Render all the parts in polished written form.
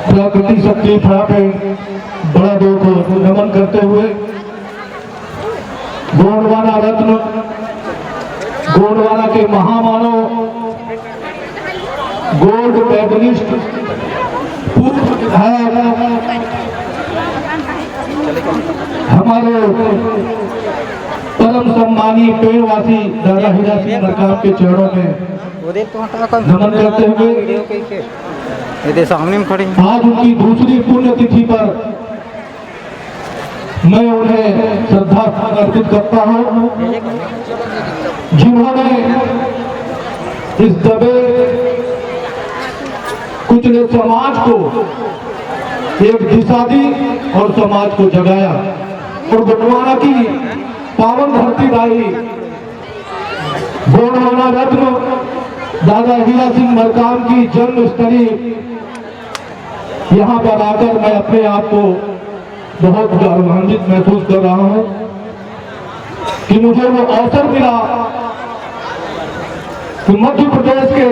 प्राकृतिक शक्ति था पे बड़ा दो को नमन करते हुए गोंडवाना रत्न, गोंडवाना के महामानव, गोल्ड मेडलिस्ट हमारे परम सम्मानी पेड़वासी दादा हीरा सिंह मरकाम के चरणों में नमन करते हुए सामने में खड़े आज उनकी दूसरी पुण्यतिथि पर मैं उन्हें श्रद्धा अर्पित करता हूं, जिन्होंने इस दबे कुचले समाज को एक दिशा दी और समाज को जगाया और गोंडवाना की पावन धरती लाई। गोंडवाना रत्न दादा हीरा सिंह मरकाम की जन्मस्थली यहाँ पर आकर मैं अपने आप को बहुत गौरवान्वित महसूस कर रहा हूँ कि मुझे वो अवसर मिला कि मध्य प्रदेश के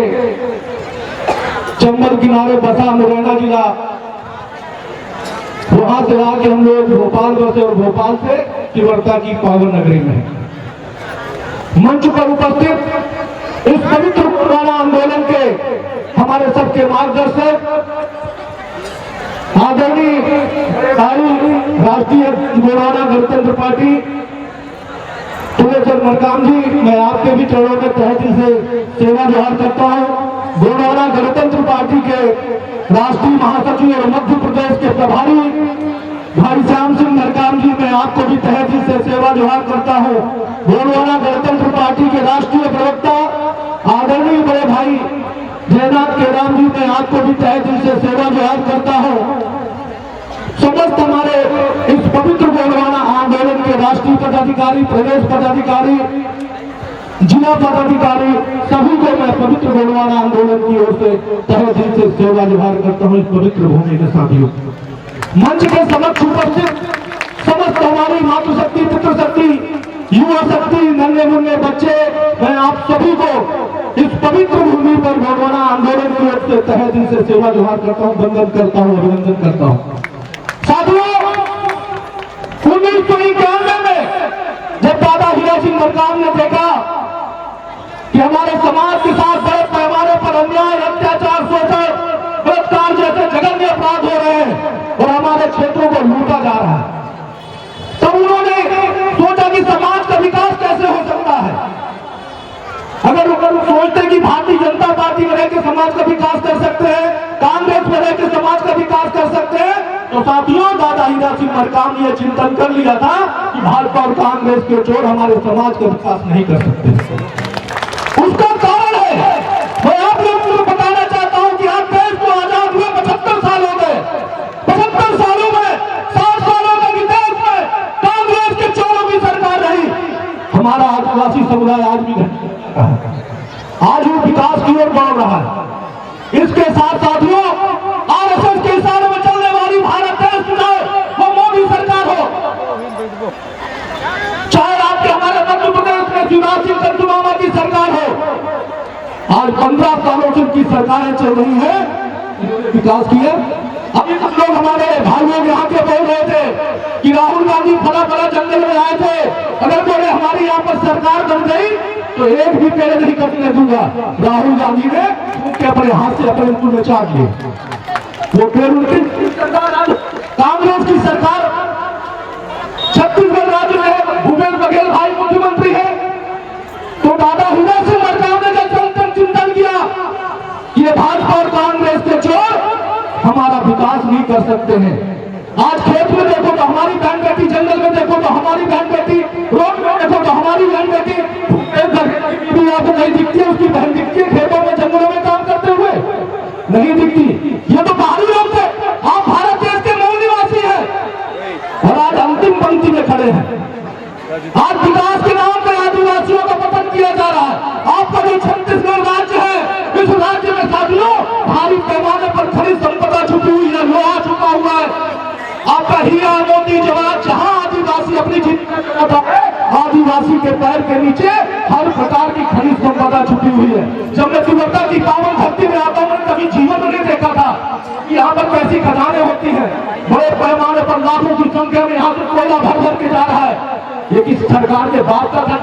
चंबल किनारे बसा मुरैना जिला, वहां से आके हम लोग भोपाल बसे और भोपाल से तिवरता की पावन नगरी में मंच पर उपस्थित इस पवित्र गोंडवाना आंदोलन के हमारे सबके मार्गदर्शक आदरणीय राष्ट्रीय गोंडवाना गणतंत्र पार्टी तुलेश्वर मरकाम जी, मैं आपके भी चरणों में तहे दिल से सेवा जोहार करता हूँ। गोंडवाना गणतंत्र पार्टी के राष्ट्रीय महासचिव और मध्य प्रदेश के प्रभारी भाई श्याम सिंह मरकाम जी, मैं आपको भी तहे दिल से सेवा जोहार करता हूँ। गोंडवाना गणतंत्र पार्टी के राष्ट्रीय प्रवक्ता आदरणीय बड़े भाई जयनाथ केराम जी, मैं आपको भी तहे दिल से सेवा जोहार करता हूँ। समस्त हमारे इस पवित्र गोंडवाना आंदोलन के राष्ट्रीय पदाधिकारी, प्रदेश पदाधिकारी, जिला पदाधिकारी, सभी को मैं पवित्र गोंडवाना आंदोलन की ओर से तहे दिल से सेवा जोहार करता हूँ। इस पवित्र भूमि के साथियों, मंच के समक्ष उपस्थित समस्त हमारी मातृशक्ति, पितृशक्ति, युवा शक्ति, नन्हे मुन्ने बच्चे, मैं आप सभी को इस पवित्र भूमि पर गोंडवाना आंदोलन की ओर से तहे दिल से सेवा जोहार करता हूँ, वंदन करता हूँ, अभिनंदन करता हूँ। साथियों, 1991 में जब दादा हीरा सिंह मरकाम ने देखा कि हमारे समाज के साथ बड़े पैमाने पर अन्याय, अत्याचार, शोषण, बलात्कार जैसे जघन्य अपराध हो रहे हैं और हमारे क्षेत्रों को लूटा जा रहा है, तब उन्होंने सोचा कि समाज का विकास कैसे हो सकता है। अगर सोचते कि भारतीय जनता पार्टी में रहकर समाज का विकास कर सकते हैं, कांग्रेस में रहकर समाज का विकास कर सकते हैं, तो साथियों दादा हीरा सिंह मरकाम ने यह चिंतन कर लिया था कि भाजपा और कांग्रेस के चोर हमारे समाज का विकास नहीं कर सकते। उसका कारण है, मैं आप लोगों को बताना चाहता हूं कि आप देश को आजाद हुए 75 साल हो गए। 75 सालों में 60 सालों में देश में कांग्रेस के चोरों की सरकार रही। हमारा आदिवासी समुदाय आज भी आज वो विकास की ओर बढ़ रहा है। इसके साथ साथियों, आरएसएस के इशारे में चलने वाली भारत देश में वो मोदी सरकार हो, चाहे आपके हमारे मध्य प्रदेश में शिवराज सिंह चंद्रमामा की सरकार हो, आज 15 सालों से उनकी सरकारें चल रही है, विकास किया। अभी हम लोग हमारे भाई लोग यहाँ के बोल रहे थे कि राहुल गांधी फला फला जंगल में आए थे, अगर बोले हमारी यहाँ पर सरकार बन गई तो एक भी पेड़ नहीं कटने दूंगा। राहुल गांधी ने उनके अपने हाथ से अपने उनको नचा दिए, वो पेड़ उनकी सरकार। कांग्रेस की सरकार छत्तीसगढ़ राज्य में भूपेश बघेल भाई मुख्यमंत्री है, तो दादा हीरा सिंह मरकाम ने जब चिंतन किया कि ये भाजपा और कांग्रेस के चोर हमारा विकास नहीं कर सकते हैं। आज खेत में देखो तो हमारी बहन बेटी, जंगल में देखो तो हमारी बहन बेटी, रोड में देखो तो हमारी बहन बेटी, आपको नहीं दिखती है, उसकी बहन दिखती है खेतों में जंगलों में काम करते हुए, नहीं दिखती। ये तो बाहरी लोग थे, आप भारत देश के मूल निवासी हैं और आज अंतिम पंक्ति में खड़े हैं। आज विकास के नाम पर आदिवासियों का पतन किया जा रहा है। आपका जो छत्तीसगढ़ राज्य है, इस राज्य में साथियों भारी पैमाने पर खनिज संपदा छुपी हुई है, लोहा छुपा हुआ है। आपका हीरा मोती जवाहर, जहां आदिवासी अपनी आदिवासी के पैर के नीचे हर प्रकार की खनिज संपदा छुपी हुई है। जब मैं तिब्बत की पावन धरती में आता हूं, कभी जीवन में कोयला भर भर के जा रहा है। ये किस सरकार के बात का था?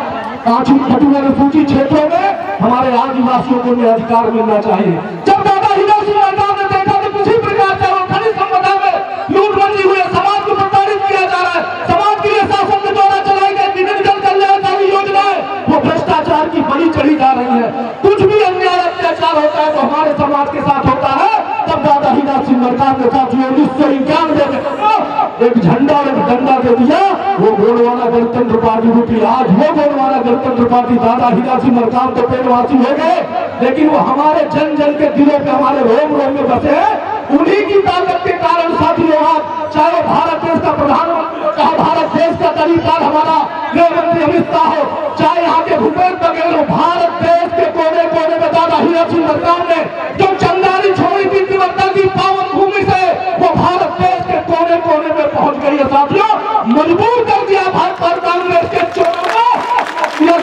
सूची क्षेत्रों में हमारे आदिवासियों को भी अधिकार मिलना चाहिए। जब दादा हीरा सिंह मरकाम ने देखा तो किसी प्रकार से वो खनिज संपदा में लूटबंदी हुई है, समाज को प्रताड़ित किया जा रहा है, समाज के लिए शासन के द्वारा चलाई गई विभिन्न जन कल्याणकारी योजनाएं वो भ्रष्टाचार की बड़ी चढ़ी जा रही है। कुछ भी अन्याय अत्याचार होता है तो हमारे समाज के साथ होता है। तब दादा हीरा सिंह मरकाम के साथ 1991 में एक झंडा और एक डंडा दे दिया, वो गोंडवाना गणतंत्र पार्टी रूपी। आज वो गोंडवाना गणतंत्र पार्टी दादा हीरा सिंह मरकाम तो पेटवासी हो गए, लेकिन वो हमारे जन जन के दिलों पे, हमारे रोम रोम में बसे हैं। उन्हीं की ताकत के कारण साथियों, आज चाहे भारत देश का प्रधानमंत्री हो, चाहे भारत देश का करीबदार हमारा गृह मंत्री अमित शाह हो, चाहे यहाँ के भूपेश बघेल हो, भारत देश के कोने कोने में दादा हीरा सिंह मरकाम ने जो चंगारी छोड़ी थी तिब्बत की पावन भूमि से, वो भारत देश के कोने कोने में पहुंच गई है साथियों। मजबूर कर दिया भाजपा कांग्रेस के चोरों को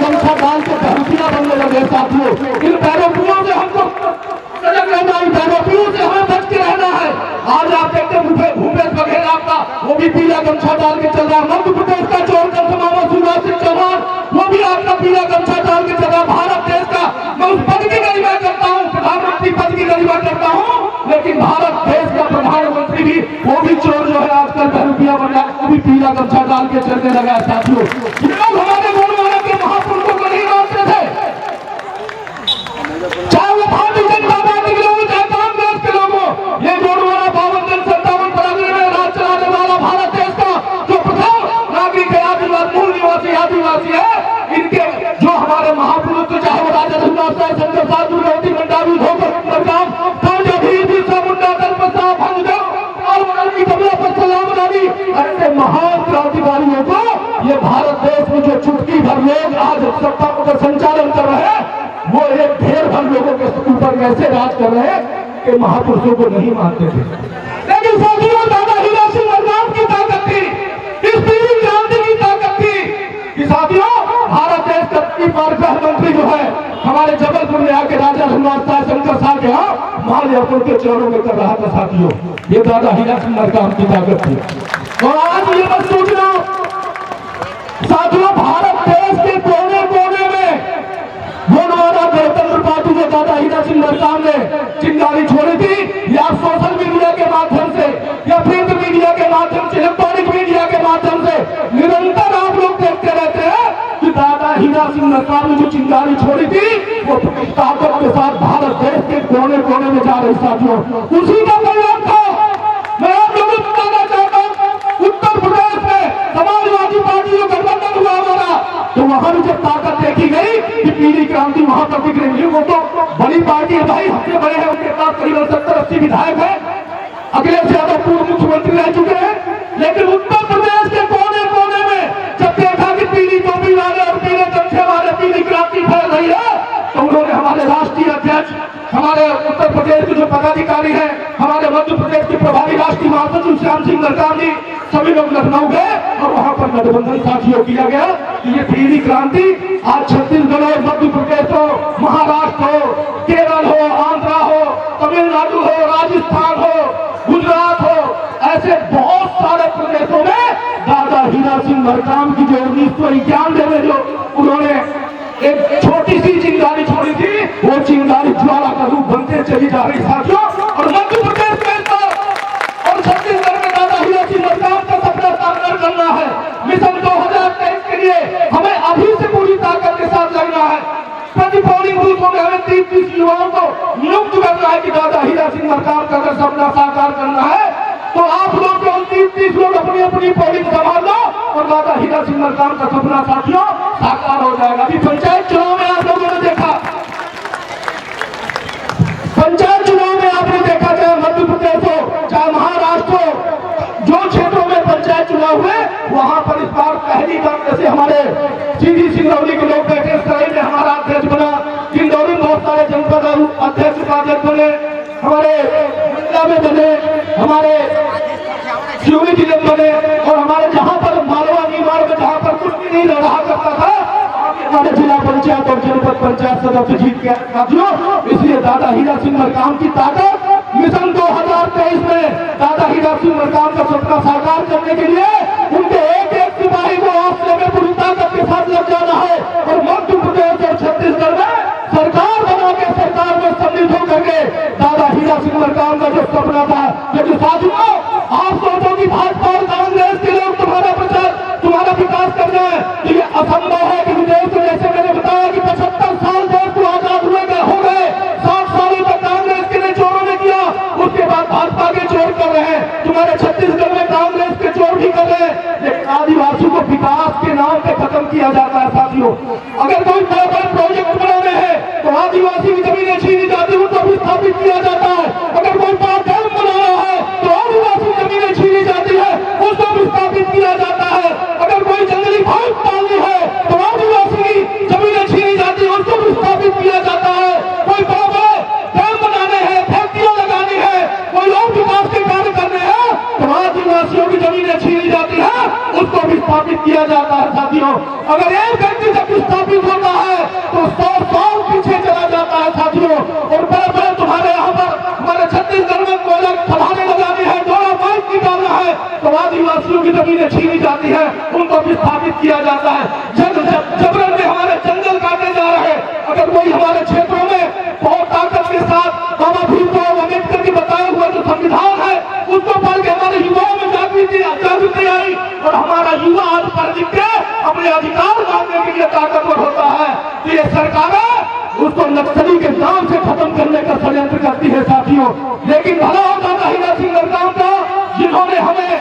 गमछा डाल के बहरूपिया बनने लगे साथियों। इन बैरोपियों से हमको सजग रहना, इन बैरोपियों से हमें बच के रहना है। आज आप देखते हैं भूपेश बघेल आपका वो भी पीला गमछा डाल के चल रहा है। मध्य प्रदेश का चोर मामा शिवराज सिंह चौहान वो भी आपका पीला गमछा डाल के चल रहा है। भारत देश का मैं उस पद की गरिमा करता हूँ, प्रधानमंत्री पद की गरिमा करता हूँ, लेकिन भारत देश का प्रधानमंत्री भी वो भी चोर जो है आजकल बहरूपिया बन रहा है, वो भी पीला गमछा डाल के चलने लगा है साथियों। ये लोग हमारे गोंडवाना के महापुरुषों को नहीं मानते थे, चाहे वो भारतीय जनता पार्टी के लोग, चाहे कांग्रेस के लोगों। ये गोंडवाना 52-57 परगने में राज चलाने वाला भारत देश का जो प्रथम नागरिक है, आदिवासी मूल निवासी आदिवासी है, इनके जो हमारे महापुरुष थे, चाहे वो राजा रघुनाथ साहब, शंकर साहब, दुर्गावती मंडावी, धोकर मरकाम, तांजा भीर, बिरसा मुंडा, दलपत साहब, भंगदेव और की कमला पर सलाम नारी, ऐसे महान क्रांतिकारियों को ये भारत देश में जो चुटकी भर लोग आज सत्ता का संचालन कर रहे हैं, वो एक ढेर भर लोगों के ऊपर कैसे राज कर रहे हैं कि महापुरुषों को नहीं मानते थे। लेकिन साथियों, दादा हीरा सिंह मरकाम की ताकत थी, इस पीली क्रांति की ताकत थी कि साथियों भारत देश का गृह मंत्री जो है हमारे जबलपुर में आके राजा रघुनाथ साहब, शंकर साहब के यहाँ माल्यार्पण के चरणों में कर रहा था साथियों। ये दादा हीरा सिंह मरकाम की ताकत थी। और आज ये मत सोचना साथियों, भारत देश के कोने कोने में गोंडवाना गणतंत्र पार्टी जो दादा हीरा सिंह मरकाम ने चिंगारी छोड़ी थी, या सोशल मीडिया के माध्यम से, या प्रिंट मीडिया के माध्यम से, इलेक्ट्रॉनिक मीडिया के माध्यम से निरंतर आप लोग देखते रहते हैं कि दादा हीरा सिंह मरकाम ने जो चिंगारी छोड़ी थी वो ताकत के साथ भारत देश के कोने कोने में जा रही साथियों। उसी का परिणाम था। मैं आप लोगों को बताना चाहता हूँ, उत्तर प्रदेश में समाजवादी पार्टी जो गठबंधन हुआ हमारा, तो वहां भी जब ताकत देखी गई कि पीली क्रांति वहां पर दिख रही है। वो तो बड़ी पार्टी है भाई, हमसे बड़े हैं, उनके पास करीबन 70-80 विधायक हैं, अखिलेश यादव पूर्व मुख्यमंत्री रह चुके हैं। लेकिन उत्तर प्रदेश के कोने कोने में जब देखा कि पीली टोपी वाले और पीले गमछे वाले पीली क्रांति फैल रही है, तो उन्होंने हमारे राष्ट्रीय अध्यक्ष, हमारे उत्तर प्रदेश के जो पदाधिकारी हैं, हमारे मध्य प्रदेश के प्रभारी राष्ट्रीय महासचिव श्याम सिंह मरकाम जी, सभी लोग लखनऊ गए और वहां पर गठबंधन साथियों किया गया कि ये पीली क्रांति आज छत्तीसगढ़ हो, मध्य प्रदेश हो, महाराष्ट्र हो, केरल हो, आंध्रा हो, तमिलनाडु हो, राजस्थान हो, गुजरात हो, ऐसे बहुत सारे प्रदेशों में दादा हीरा सिंह मरकाम की जो 1991 में जो उन्होंने एक छोटी सी चिंगारी छोड़ी थी, वो चिंगारी ज्वाला का रूप बनते चली जा रही साथियों। और मध्य प्रदेश में और छत्तीसगढ़ में दादा हीरा सिंह मरकाम का सपना साकार करना है। मिशन 2023 के लिए हमें अभी से पूरी ताकत के साथ लगना है। प्रति पोलिंग बूथों में हमें 30-30 युवाओं को नियुक्त करना है कि दादा हीरा सिंह मरकाम का अगर सपना साकार करना है तो आप लोग जो 30-30 लोग अपनी अपनी पोलिंग संभाल लो और दादा हीरा सिंह मरकाम का सपना साथियों साकार हो जाएगा। अभी पंचायत चुनाव में आप लोगों ने देखा, पंचायत चुनाव में आपने देखा, चाहे मध्य प्रदेश हो, चाहे महाराष्ट्र हो, जो क्षेत्रों में पंचायत चुनाव हुए वहां पर इस बार पहली बार जैसे हमारे सीधी सिंगरौली के लोग बैठे, सराय में हमारा अध्यक्ष बना, इंदौरी में बहुत सारे जनपद अध्यक्ष उपाध्यक्ष बने, हमारे मंडला में बने, हमारे सिवनी जिले में बने, और हमारे जहां पर मालवा निमाड़ में जहां पर कुछ भी नहीं रहा करता था, हमारे जिला पंचायत और जनपद पंचायत सदस्य जीत के साथियों। इसलिए दादा हीरा सिंह मरकाम की ताकत मिशन 2023 में दादा हीरा सिंह मरकाम का सपना साकार करने के लिए उनके एक सारा विकास कर जाए तो ये असंभव है। कि देश में जैसे मैंने बताया कि 75 साल देश को आजाद हुए हो गए, 60 सालों तक कांग्रेस के लिए चोरों ने किया, उसके बाद भाजपा के चोर कर रहे हैं। तुम्हारे छत्तीसगढ़ में कांग्रेस के चोर भी कर रहे हैं, लेकिन आदिवासियों को विकास के नाम पे खत्म किया जाता है। साथियों, अगर कोई बड़े प्रोजेक्ट बनाने हैं तो आदिवासी की जमीनें छीनी जाती है, उनको भी स्थापित किया जाता है। अगर कोई डैम बनाना है तो आदिवासी जमीनें छीनी जाती है, उसको भी स्थापित किया जाता है। अगर कोई जंगली भाग डालनी है तो आदिवासी की जमीनें छीनी जाती है, उसको भी स्थापित किया जाता है। कोई बड़े डैम बनाने हैं, फैक्ट्रियां लगानी है, कोई और विकास के कार्य करने हैं तो आदिवासियों की जमीनें छीनी जाती है, उसको भी स्थापित किया जाता है। साथियों, अगर एक व्यक्ति जब स्थापित होता है तो 100 साल पीछे चला जाता है। साथियों, और बड़े तुम्हारे यहाँ पर हमारे छत्तीसगढ़ में कोयला खदानें लगानी है, जोड़ा पाइप निकालना है तो आदिवासियों की जमीनें छीनी जाती है, उनको भी स्थापित किया जाता है। जबरन में हमारे जंगल काटे जा रहे हैं। अगर कोई हमारे क्षेत्रों में बहुत ताकत के साथ बाबा भीमराव अम्बेडकर के बताया हुआ जो संविधान है उसको पढ़ के हमारे युवाओं में जागृति आई और हमारा युवा आज पढ़ लिख के अपने अधिकार मांगने के लिए ताकतवर होता है। तो ये सरकारें उसको नक्सली के नाम से खत्म करने का षड्यंत्र करती है। साथियों, लेकिन भला होता था हीरा सिंह मरकाम का, जिन्होंने हमें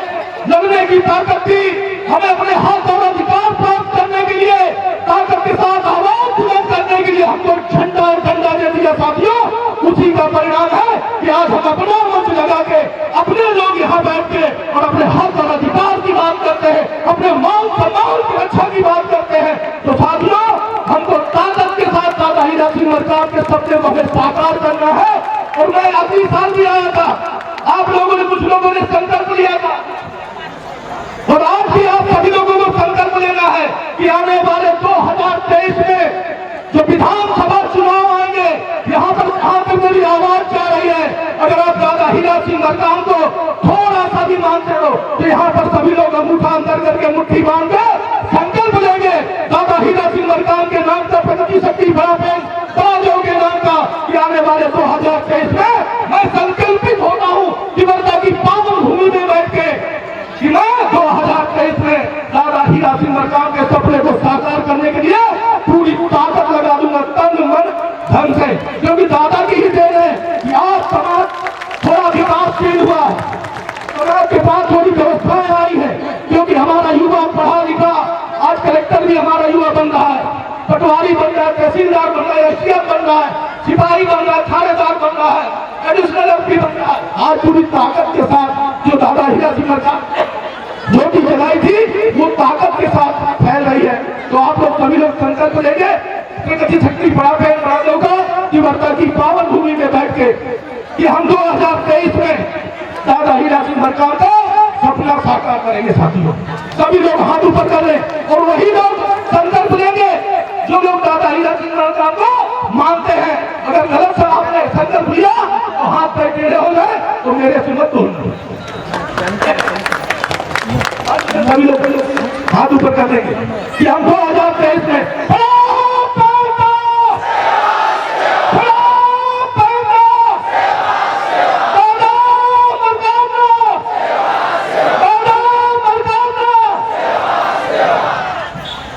लड़ने की ताकत दी, हमें अपने हाथ और अधिकार प्राप्त करने के लिए ताकत के साथ आवाज बुलंद करने के लिए हमको झंडा और डंडा दे दिया। साथियों, उसी का परिणाम है कि आज हम अपना मंच लगा के अपने लोग यहाँ बैठ के और अपने हक और अधिकार की बात करते हैं, अपने मान सम्मान की रक्षा की बात करते हैं। तो साथियों, हमको ताकत के साथ दादा हीरा सिंह मरकाम के सपने को हमें साकार करना है। और मैं अगली साल भी आया था, आप लोगों ने कुछ लोगों ने संकल्प लिया था और आज भी आप सभी लोगों को संकल्प लेना है कि आने वाले 2023 में जो विधानसभा चुनाव आएंगे, यहाँ पर जहाँ तक मेरी आवाज जा रही है, अगर आप दादा हीरा सिंह मरकाम को थोड़ा सा भी मानते हो तो यहाँ पर सभी लोग अंगूठा अंदर करके मुट्ठी बांध के संकल्प लेंगे दादा हीरा सिंह मरकाम के नाम से, प्रगति शक्ति बड़ा बड़ादेव के नाम का, कि आने वाले 2023 में मैं संकल्पित होता हूँ कि वर्धा की पावन भूमि में बैठ के कि मैं 2023 में दादा हीरा सिंह मरकाम के सपने को साकार करने के लिए पूरी ताकत लगा दूंगा, तन मन धन से। क्योंकि दादा की ही देन है कि आज समाज थोड़ा विकास चेंज हुआ है, समाज के पास थोड़ी व्यवस्थाएं आई है। क्योंकि हमारा युवा पढ़ा लिखा, आज कलेक्टर भी हमारा युवा बन रहा है, पटवारी बन रहा है, तहसीलदार बन रहा है, एसडीएम बन रहा है, सिपाही बन रहा है, थानेदार बन रहा है, एडिशनल एसपी बन रहा है। आज पूरी ताकत के साथ जो दादा हीरा सिंह मरकाम ज्योति जलाई थी वो ताकत के साथ फैल रही है। तो आप लोग सभी लोग संकल्प लेंगे प्रगति शक्ति बड़ादेव का कि वर्धा की पावन भूमि में बैठ के कि हम 2023 में दादा हीरा सिंह मरकाम का सपना साकार करेंगे। साथियों, सभी लोग हाथ ऊपर कर लें और वही लोग संकल्प लेंगे जो लोग दादा हीरा सिंह मरकाम को मानते हैं। अगर गलत से आपने संकल्प लिया तो हाथ पैर टेढ़े हो जाए तो मेरे से मत बोलना। सभी लोग हाथ ऊपर कर देंगे कि हम 2023 में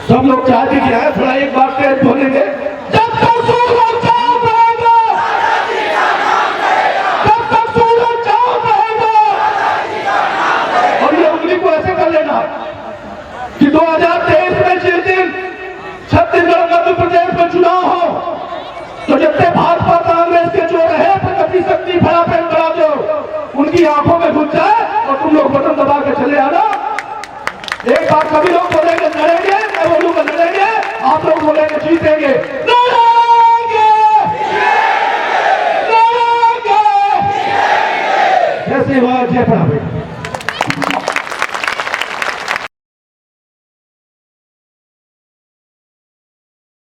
सब लोग चाह दीजिए, थोड़ा एक बार तेज बोलेंगे, जब तक सूरज चांद रहेगा, जब तक सूरज चांद रहेगा। और ये उंगली को ऐसे कर लेना कि 2023 में जिस दिन छत्तीसगढ़ मध्य प्रदेश में चुनाव हो तो जितने भाजपा कांग्रेस के जो रहे प्रगति शक्ति बड़ा जो उनकी आंखों में घुस जाए और तुम लोग बटन दबा के चले आना। एक बार सभी लोग बोलेंगे लड़ेंगे, मैं बोलूंगा लड़ेंगे, आप लोग बोलेंगे जीतेंगे। लड़ेंगे, लड़ेंगे, जैसे हुआ जय प्रभु।